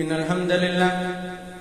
ഇന്നൽ ഹംദലില്ലാഹ്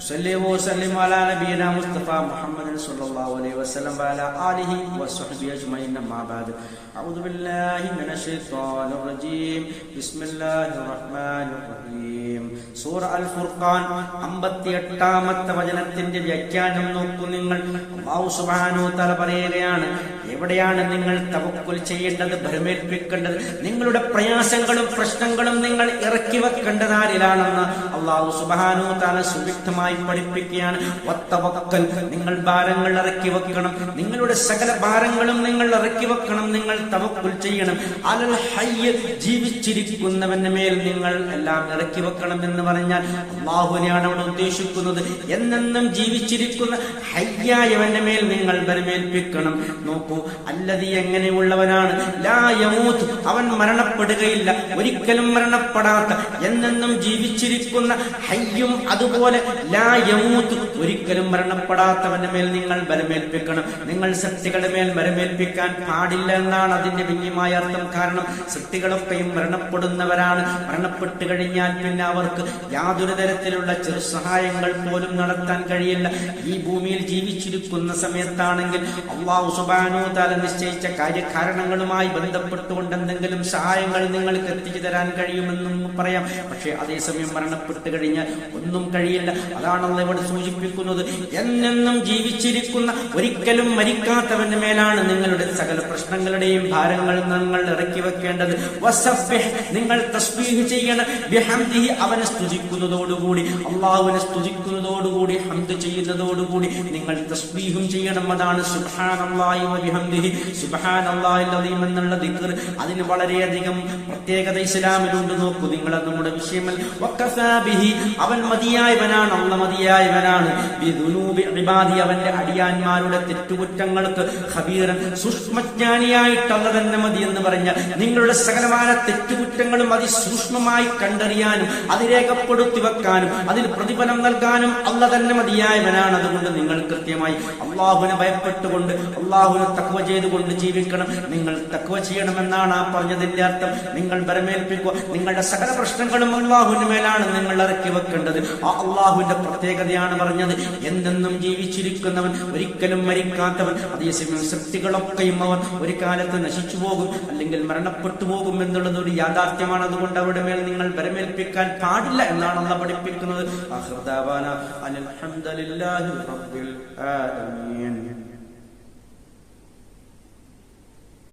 സല്ലല്ലാഹു വസല്ലം അലാ നബിയിനാ മുസ്തഫ മുഹമ്മദ് സ്വല്ലല്ലാഹു അലൈഹി വസല്ലം വഅലാ ആലിഹി വസ്വഹ്ബിഹി അജ്മഈൻ അമ്മാ ബഅദ് അഊദു ബില്ലാഹി മിനശ് ശൈത്വാനിർ റജീം ബിസ്മില്ലാഹിർ റഹ്മാനിർ റഹീം സൂറ അൽ ഫുർഖാൻ 58ാമത്തെ വചനത്തിന്റെ വ്യാഖ്യാനം നോക്കൂ നിങ്ങൾ. അല്ലാഹു സുബ്ഹാനഹു വ തആല പറയുകയാണ്, എവിടെയാണ് നിങ്ങൾ തവക്കുൽ ചെയ്യേണ്ടത്, ഭരമേൽപ്പിക്കേണ്ടത്, നിങ്ങളുടെ പ്രയാസങ്ങളും പ്രശ്നങ്ങളും നിങ്ങൾ ഇറക്കി വെക്കേണ്ടത് ആരിലാണെന്ന് അല്ലാഹു സുബ്ഹാനഹു വ തആല സുവ്യക്തമായി പഠിപ്പിക്കുകയാണ്. വത്തവക്കൽ, നിങ്ങൾ ഭാരങ്ങൾ ഇറക്കി വെക്കണം, നിങ്ങളുടെ സകല ഭാരങ്ങളും നിങ്ങൾ ഇറക്കി വെക്കണം, നിങ്ങൾ തവക്കുൽ ചെയ്യണം. അലൽ ഹയ്യ്, ജീവിച്ചിരിക്കുന്നവന്റെ മേൽ നിങ്ങൾ എല്ലാം ഇറക്കി വെക്കണം എന്ന് പറഞ്ഞാൽ അല്ലാഹുവിനെയാണ് അവിടെ ഉദ്ദേശിക്കുന്നത്. എന്നെന്നും ജീവിച്ചിരിക്കുന്ന ഹയ്യായവന്റെ മേൽ നിങ്ങൾ ബലമേൽപ്പിക്കണം. നോക്കൂ, അല്ലദീ എങ്ങനെയുള്ളവനാണ്, ലാ യമൂത്ത്, അവൻ മരണപ്പെടുകയില്ല, ഒരിക്കലും മരണപ്പെടാത്ത, എന്നെന്നും ജീവിച്ചിരിക്കുന്ന ഹയ്യും അതുപോലെ ലാ യമൂത്ത്, ഒരിക്കലും മരണപ്പെടാത്തവന്റെ മേൽ നിങ്ങൾ ബലമേൽപ്പിക്കണം. നിങ്ങൾ സൃഷ്ടികളുടെ മേൽ ബലമേൽപ്പിക്കാൻ പാടില്ല എന്നാണ് അതിന്റെ വിന്യമായ അർത്ഥം. കാരണം സൃഷ്ടികളൊക്കെയും മരണപ്പെടുന്നവരാണ്. മരണപ്പെട്ടു കഴിഞ്ഞാൽ പിന്നെ അവർക്ക് യാതൊരു തരത്തിലുള്ള ചെറു സഹായങ്ങൾ പോലും നടത്താൻ കഴിയില്ല. ഈ ഭൂമിയിൽ ജീവിച്ചിരിക്കുന്ന സമയത്താണെങ്കിൽ അല്ലാഹു സുബ്ഹാനഹു വ തആല നിശ്ചയിച്ച കാര്യകാരണങ്ങളുമായി ബന്ധപ്പെട്ടുകൊണ്ട് എന്തെങ്കിലും സഹായങ്ങൾ നിങ്ങൾക്ക് എത്തിച്ചു തരാൻ കഴിയുമെന്നും പറയാം. പക്ഷെ അതേസമയം മരണപ്പെട്ടു കഴിഞ്ഞാൽ ഒന്നും കഴിയില്ല. അതാണ് അല്ലാഹു ഇവിടെ സൂചിപ്പിക്കുന്നത്. എന്നെന്നും ജീവിച്ചിരിക്കുന്ന, ഒരിക്കലും മരിക്കാത്തവന്റെ മേലാണ് നിങ്ങളുടെ സകല പ്രശ്നങ്ങളുടെയും ഭാരങ്ങൾ നിങ്ങൾ ഇറക്കി വെക്കേണ്ടത്. വസബ്ബിഹ്, നിങ്ങൾ തസ്ബീഹ് ചെയ്യണം. ബിഹംദിഹി, അവനെ സ്തുതിക്കുന്നതോടുകൂടി, അല്ലാഹുവിനെ സ്തുതിക്കുന്നതോടുകൂടി, ഹംദ് ചെയ്യുന്നതോടുകൂടി നിങ്ങൾ തസ്ബീഹും ചെയ്യണം. അതാണ് സുബ്ഹാനല്ലാഹി വ ബിഹംദിഹി സുബ്ഹാനല്ലാഹിൽ അദീം എന്നുള്ള ദിക്ർ. അതിന് വളരെയധികം പ്രത്യേകത ഇസ്ലാമിലുണ്ട്. നോക്കൂ നിങ്ങൾ, നമ്മുടെ വിഷയമല്ല. വഖഫാ ബിഹി, അവൻ മതിയായവനാണ്, അല്ലാഹു മതിയായവനാണ്. ബിദുനൂബി ഇബാദി, അവന്റെ അടിയാന്മാരുടെ തെറ്റുകുറ്റങ്ങൾക്ക് ഖബീറൻ, സൂക്ഷ്മജ്ഞാനിയായിട്ട് അല്ലാഹു തന്നെ മതി എന്ന് പറഞ്ഞാൽ നിങ്ങളുടെ സകലമായ തെറ്റുകുറ്റങ്ങളും അതിസൂക്ഷ്മമായി കണ്ടറിയാനും അത് രേഖപ്പെടുത്തി വെക്കാനും അതിന് പ്രതിഫലം നൽകാനും അല്ലാഹു തന്നെ മതിയായവനാണ്. അതുകൊണ്ട് നിങ്ങൾ കൃത്യമായി അല്ലാഹുവിനെ ഭയപ്പെട്ടുകൊണ്ട് അല്ലാഹുവിനെ തഖ്വ ചെയ്തുകൊണ്ട് ജീവിക്കണം. നിങ്ങൾ തഖ്വ ചെയ്യണമെന്നാണ് ആ പറഞ്ഞതിന്റെ അർത്ഥം. നിങ്ങൾ ബലമേൽപ്പിക്കുക, നിങ്ങളുടെ സകല പ്രശ്നങ്ങളും അല്ലാഹുവിന്റെ മേലാണ് നിങ്ങൾ ഇറക്കി വെക്കേണ്ടത്. ആ അല്ലാഹുവിന്റെ പ്രത്യേകതയാണ് പറഞ്ഞത്. എന്തെന്നും ജീവിച്ചിരിക്കുന്നവൻ, ഒരിക്കലും മരിക്കാത്തവൻ. അതേസമയം സൃഷ്ടികളൊക്കെയും അവൻ ഒരു കാലത്ത് നശിച്ചു പോകും, അല്ലെങ്കിൽ മരണപ്പെട്ടു പോകും എന്നുള്ളത് ഒരു യാഥാർത്ഥ്യമാണ്. അതുകൊണ്ട് അവരുടെ മേൽ നിങ്ങൾ ബലമേൽപ്പിക്കാൻ പാടില്ല എന്നാണ് അല്ലാഹു പഠിപ്പിക്കുന്നത്. ആഖിറു ദഅവാനാ അൽഹംദുലില്ലാഹി റബ്ബിൽ ആലമീൻ.